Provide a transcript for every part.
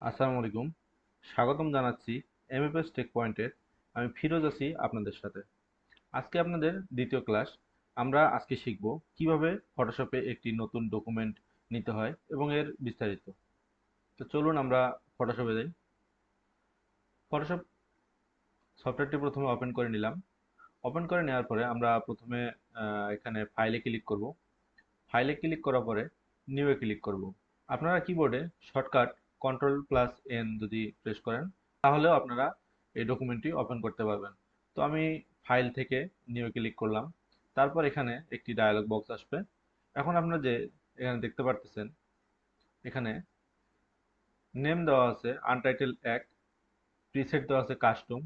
আসসালামু আলাইকুম। স্বাগতম জানাচ্ছি MFS TechPoint-এর। আমি ফিরোজ আছি আপনাদের সাথে। আজকে আপনাদের দ্বিতীয় ক্লাস। আমরা আজকে শিখব কিভাবে ফটোশপে একটি নতুন ডকুমেন্ট নিতে হয় এবং এর বিস্তারিত। তো চলুন আমরা ফটোশপে যাই। ফটোশপ সফটওয়্যারটি প্রথমে ওপেন করে নিলাম। ওপেন করে নেওয়ার পরে আমরা প্রথমে এখানে ফাইলে ক্লিক করব। ফাইলে ক্লিক করার পরে নিউ এ ক্লিক করব। আপনারা কিবোর্ডে শর্টকাট Ctrl+N যদি প্রেস করেন তাহলেও আপনারা এই ডকুমেন্টটি ওপেন করতে পারবেন। তো আমি ফাইল থেকে নিউ এ ক্লিক করলাম। তারপর এখানে একটি ডায়ালগ বক্স আসবে। এখন আপনারা যে এখানে দেখতে পারতেছেন, এখানে নেম দেওয়া আছে আনটাইটেল 1, প্রিসেট দেওয়া আছে কাস্টম,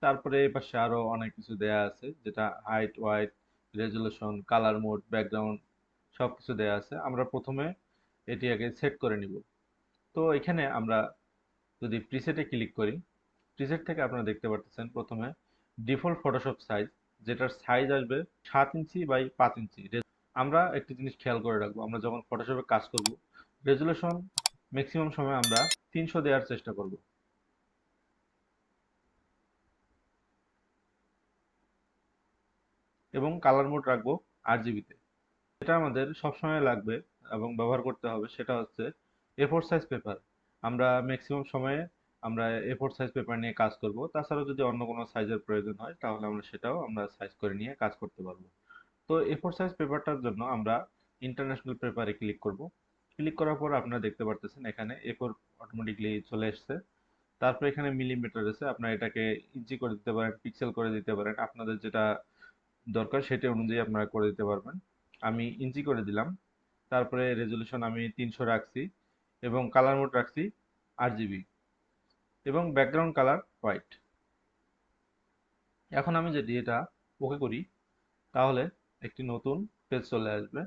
তারপরে এই পাশে আরো অনেক কিছু দেয়া আছে যেটা height, wide, resolution, colour mode, background সবকিছু দেয়া আছে। আমরা প্রথমে এটি আগে সেট করে নিব। তো এখানে আমরা যদি প্রিসেটে ক্লিক করি, প্রিসেট থেকে আপনারা দেখতে পারতেছেন প্রথমে ডিফল্ট ফটোশপ সাইজ, যেটার সাইজ আসবে 7 ইঞ্চি বাই 5 ইঞ্চি। আমরা একটি জিনিস খেয়াল করে রাখবো, আমরা যখন ফটোশপে কাজ করব রেজুলেশন ম্যাক্সিমাম সময় আমরা 300 দেওয়ার চেষ্টা করব এবং কালার মোড রাখবো RGB-তে। যেটা আমাদের সবসময় লাগবে এবং ব্যবহার করতে হবে সেটা হচ্ছে A4 সাইজ পেপার। আমরা ম্যাক্সিমাম সময়ে আমরা A4 সাইজ পেপার নিয়ে কাজ করব। তাছাড়াও যদি অন্য কোনো সাইজের প্রয়োজন হয় তাহলে আমরা সেটাও সাইজ করে নিয়ে কাজ করতে পারবো। তো A4 সাইজ পেপারটার জন্য আমরা ইন্টারন্যাশনাল পেপারে ক্লিক করব। ক্লিক করার পর আপনারা দেখতে পারতেছেন এখানে A4 অটোমেটিকলি চলে এসেছে। তারপর এখানে মিলিমিটার আছে, আপনারা এটাকে ইঞ্চি করে দিতে পারেন, পিক্সেল করে দিতে পারেন, আপনাদের যেটা দরকার সেটা অনুযায়ী আপনারা করে দিতে পারবেন। আমি ইঞ্চি করে দিলাম। তারপরে রেজুলেশন আমি 300 রাখছি এবং কালার মোড রাখছি RGB এবং ব্যাকগ্রাউন্ড কালার হোয়াইট। এখন আমি যদি এটা ওকে করি তাহলে একটি নতুন পেজ চলে আসবে।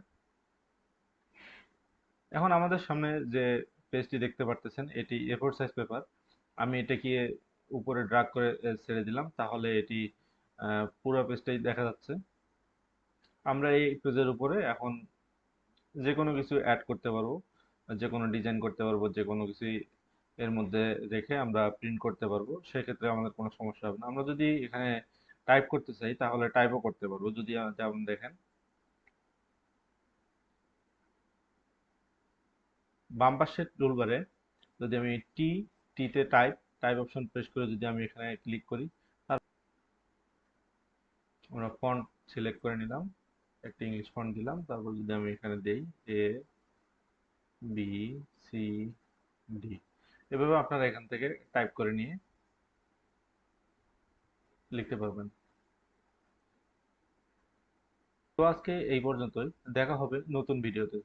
এখন আমাদের সামনে যে পেজটি দেখতে পারতেছেন এটি A4 সাইজ পেপার। আমি এটাকে উপরে ড্রাগ করে ছেড়ে দিলাম, তাহলে এটি পুরো পেজটাই দেখা যাচ্ছে। আমরা এই পেজের উপরে এখন যে কোনো কিছু অ্যাড করতে পারবো, যে কোনো ডিজাইন করতে পারবো, যে কোনো কিছুই এর মধ্যে রেখে আমরা প্রিন্ট করতে পারবো। সেক্ষেত্রে আমাদের কোনো সমস্যা হবে না। আমরা যদি এখানে টাইপ করতে চাই তাহলে টাইপও করতে পারবো। যদি যেমন দেখেন বাম পাশের টুলবারে যদি আমি টিতে টাইপ টাইপ অপশন প্রেস করে যদি আমি এখানে ক্লিক করি, তারপর আমরা ফন্ট সিলেক্ট করে নিলাম, একটা ইংলিশ ফন্ট দিলাম, তারপর যদি আমি এখানে দেই ABCD, এভাবে আপনারা এখান থেকে টাইপ করে নিয়ে লিখতে পারবেন। তো আজকে এই পর্যন্তই, দেখা হবে নতুন ভিডিওতে।